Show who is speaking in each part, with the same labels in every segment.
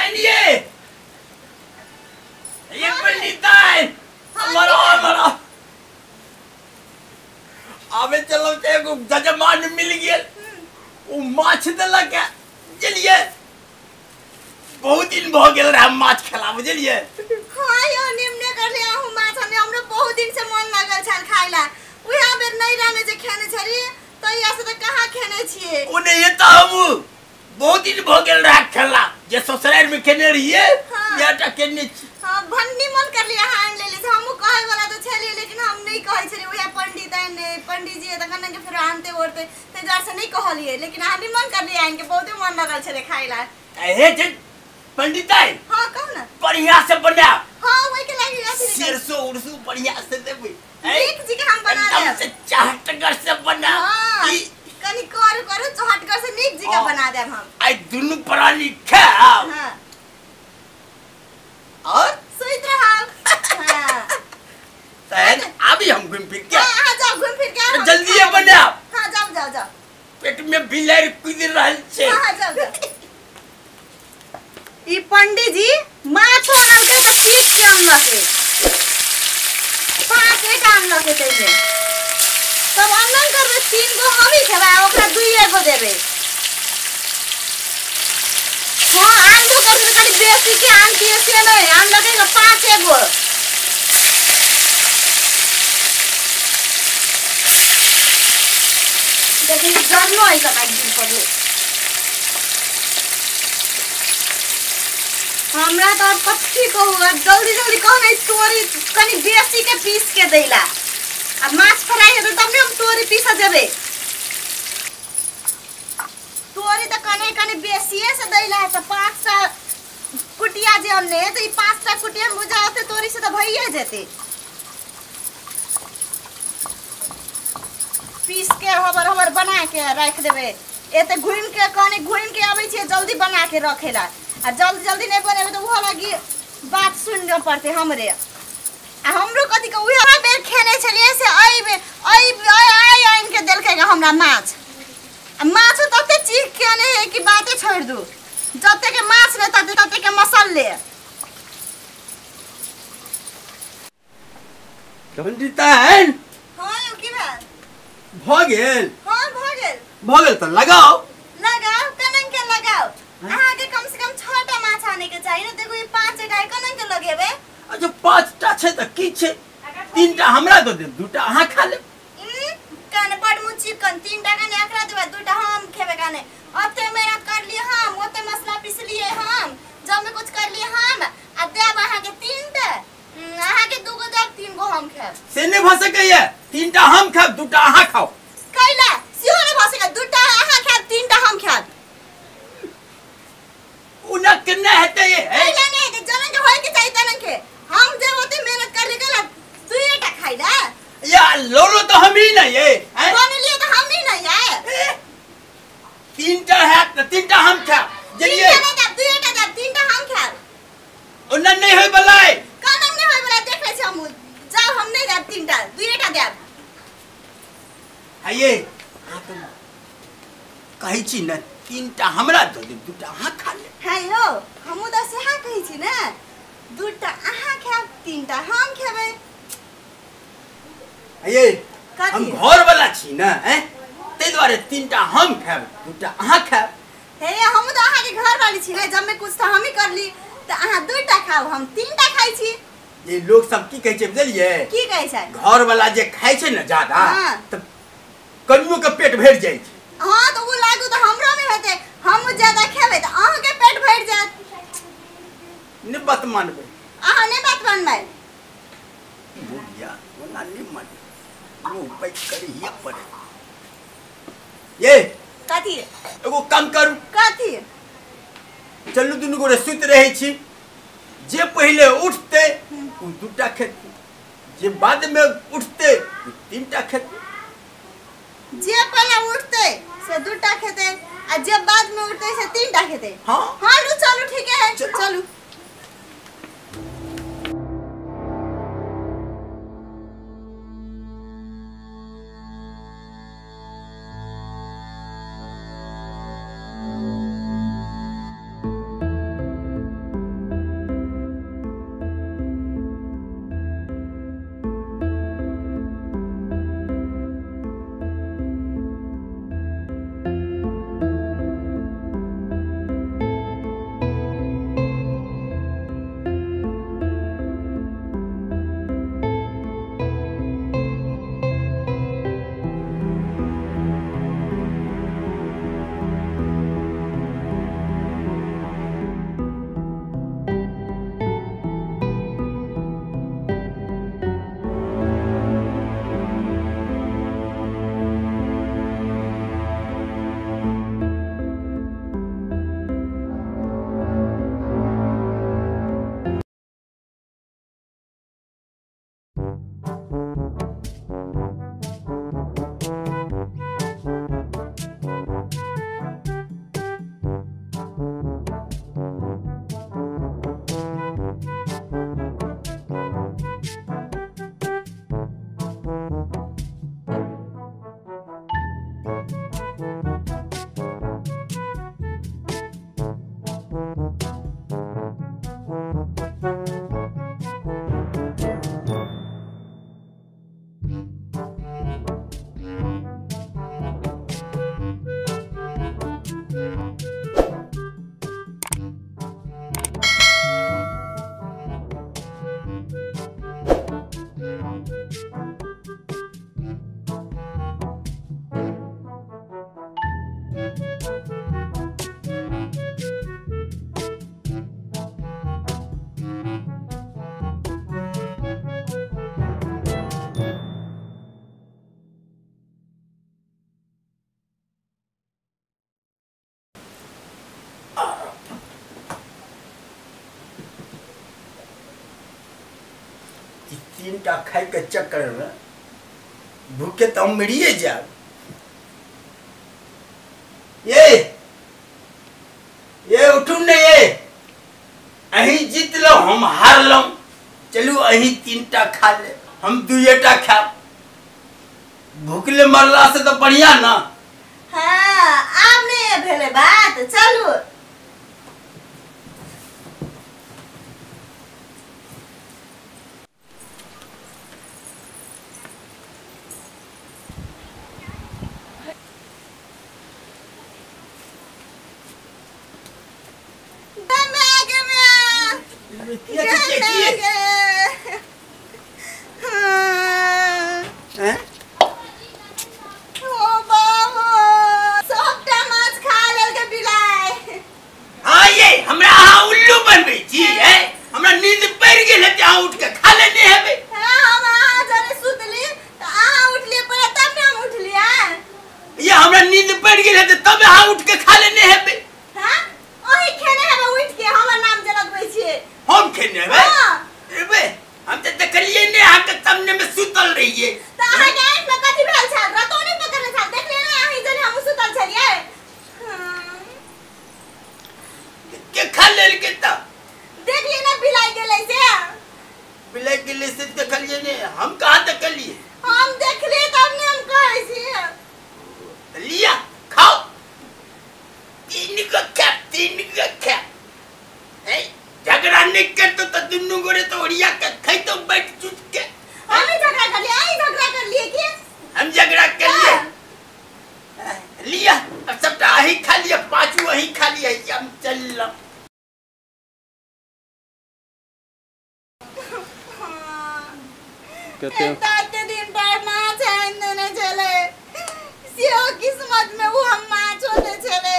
Speaker 1: बहनिए ये पंडिता है हमारा आवे चलो ते को जजमान मिल गया वो माछ देलक चलिए बहुत दिन भ गेल रहा माछ खेला बुझलिए।
Speaker 2: हां यो निम्ने कर लिया हूं माछ ने हमरो बहुत दिन से मन लागल छल खाइला उहा बेर नहीं रहने जे खेने छली तो या से त कहां खेने छिए
Speaker 1: ओने ये त हम बहुत दिन भ गेल रहा खेला जे ससुराल में खेने रहिए बेटा केने
Speaker 2: हां भन्नी मन कर लिया हां ले ले हम कहे वाला तो छली लेकिन हम नहीं कहे छली ओया पंडित जी त कने के फिर आनते ओरते ते जार से नहीं कहलिए लेकिन हम मन कर लिया इनके बहुत मन लागल छले खाइला
Speaker 1: हे जे पंडित है
Speaker 2: हां कहो ना
Speaker 1: बढ़िया से बना
Speaker 2: हां वही के लागी आसी
Speaker 1: सरसों उरसू बढ़िया से देबे
Speaker 2: एक जी के हम बना दे
Speaker 1: एकदम से चाहटगर से बना
Speaker 2: कनी करू चाहटगर से नीक जी का बना दे हम
Speaker 1: आई दुनु प्राणी खाओ
Speaker 2: हां
Speaker 1: और
Speaker 2: सोइत रहो हां
Speaker 1: तहन अभी हम घूम फिर के
Speaker 2: हां जाओ घूम फिर के
Speaker 1: जल्दी बना
Speaker 2: हां जाओ
Speaker 1: पेट में बिलार कूद रहल छे
Speaker 2: हां जाओ ई पंडित जी माछ बनल के त ठीक के हम लगे 5 एक आम लगे तैसे तब अन्न करबे 3 गो हम ही खेबा ओकरा 2 गो देबे हां आन दो करबे खाली बेसी के आन दिए से नहीं आन लगेगा 5 गो देखिए गर्म है का दिन पर हमरा तो पत्ती को जल्दी कहने तोरी कनी बेसी के पीस के देला अब माछ फ्राई है तो तब हम तोरी पीसा देबे तोरी तो कने बेसी से देला है तो 5टा कुटिया जे हमने तो ई 5टा कुटिया मुजाते तोरी से तो भइए जेते पीस के हबर बना के रख देबे एते घुइन के आबै छे जल्दी बना के रखेला आ जल्दी नहीं बनेबे तो वो लगी बात सुनने पड़ते हमरे आ हमरो कथि के उहा बेर खेने छलिए से आई इनके देलकेगा हमरा माछ तते चीख के ने है कि बातें छोड़ दू जते के माछ ने तते के मसाले
Speaker 1: पंडिता है
Speaker 2: हां यो की बात
Speaker 1: भ गेल
Speaker 2: हां भ
Speaker 1: गेल त लगाओ
Speaker 2: कनन के लगाओ आगे कम से कम 6टा माछ आने के चाहिए देखो ये 5टा कनन के लगेबे
Speaker 1: अच्छा 5टा छे त की छे 3टा हमरा दो दे 2टा अहा खा ले
Speaker 2: काने बड़ मु चिकन 3टा कने एकरा देबे 2टा हम खेबे काने ओते मेहनत कर लिए हम ओते मसाला पीस लिए हम जब में कुछ कर लिए हम आ देब अहा के 3टा अहा के 2 गो देब 3 गो हम खेब
Speaker 1: से ने भ सकैया 3टा हम खाब 2टा अहा खाओ
Speaker 2: कैला सिहो ने भ सकै 2टा अहा खाब 3टा हम खाब
Speaker 1: उना केना हेते ये
Speaker 2: कैला नहीं के जलन के होय के चाहिए तलन के हम जे ओते मेहनत कर ले गला 2टा खाइला
Speaker 1: या लोलो तो हम ही नहीं है
Speaker 2: बन लिए तो हम ही नहीं है
Speaker 1: 3टा है तो 3टा हम खा जलिए
Speaker 2: 3टा हम खा
Speaker 1: उन्ना नहीं होय बलाय
Speaker 2: कानम नहीं होय बला देख ले छी हम जाओ हम नहीं देब 3टा 2टा देब
Speaker 1: आइए कहि छी न 3टा हमरा दो दे 2टा अहा खा ले
Speaker 2: हाय हो हमु त सेहा कहि छी ना 2टा अहा खाब 3टा हम खेबै
Speaker 1: आइए हम घर वाला छी ना हैं ते द्वारे 3टा हम खाब 2टा अहा खाब
Speaker 2: हे हम त अहा के घर वाली छी ना जब में कुछ त हम ही करली त अहा 2टा खाओ हम 3टा खाइ छी
Speaker 1: ये लोग सब की कहै छै बुझलिए
Speaker 2: की कहै छै
Speaker 1: घर वाला जे खाइ छै ना ज्यादा त कनियो के पेट भर जाय छै
Speaker 2: हां तो वो लागू तो हमरो में होते हम ज्यादा खेबे त अहा के पेट भर जात
Speaker 1: ने बात मानबे
Speaker 2: अहा ने बात मानबै
Speaker 1: बुढ़िया ओना ने मान वो पैक करी ये पड़े ये
Speaker 2: कथि
Speaker 1: एगो काम करू
Speaker 2: कथि
Speaker 1: चलू दुनु गोरे सुत रहे छी जे पहले उठते उ 2टा खेते जे बाद में उठते 3टा खेते
Speaker 2: जे पहले उठते से 2टा खेते आ जे बाद में उठते से 3टा खेते
Speaker 1: हां
Speaker 2: हां चलो ठीक है चलो
Speaker 1: तीनटा खाए के चक्कर में भूखे तो हम मरिए जाए। ये उठू ने ये अही जीत लो हम हार लो। चलू अही तीनटा खा ले हम दुएटा खा। भूखले मरला से तो बढ़िया ना।
Speaker 2: हाँ आमने भेले बात। चलू
Speaker 1: हम कहाँ तक कर लिए?
Speaker 2: हम देख लिए तब ने हम कहे छी।
Speaker 1: लिया खाओ। तीन का क्या है? झगड़ा नहीं कर तो दुन्नू गोरे तो ओरिया का खाई तो बैठ चुप के।
Speaker 2: हम ही झगड़ा कर लिए। आई झगड़ा कर लिए कि
Speaker 1: हम झगड़ा कर लिए। लिया अब सबटा ही खा लिया। पांचों ही खा लिया। हम चल
Speaker 2: कहते दिन पर माछ आने चले सियो किस्मत में वो हम माछ होते चले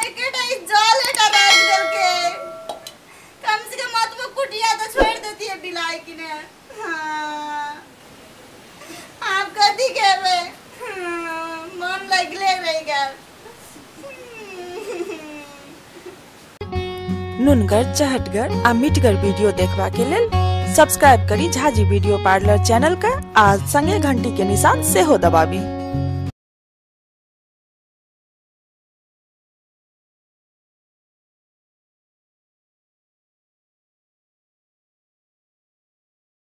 Speaker 2: एकटा जल एटा डाल देल के कम से कम मत में कुटिया तो छोड़ देती है बिलाई की ने। हां आप कथी कहबे? मन लगले रह गया।
Speaker 3: नुनगर चहटगर आ मिटगर वीडियो देखबा के लेल सब्सक्राइब करी झाजी वीडियो पार्लर चैनल का। आज संगे घंटी के निशान से हो दबाबी।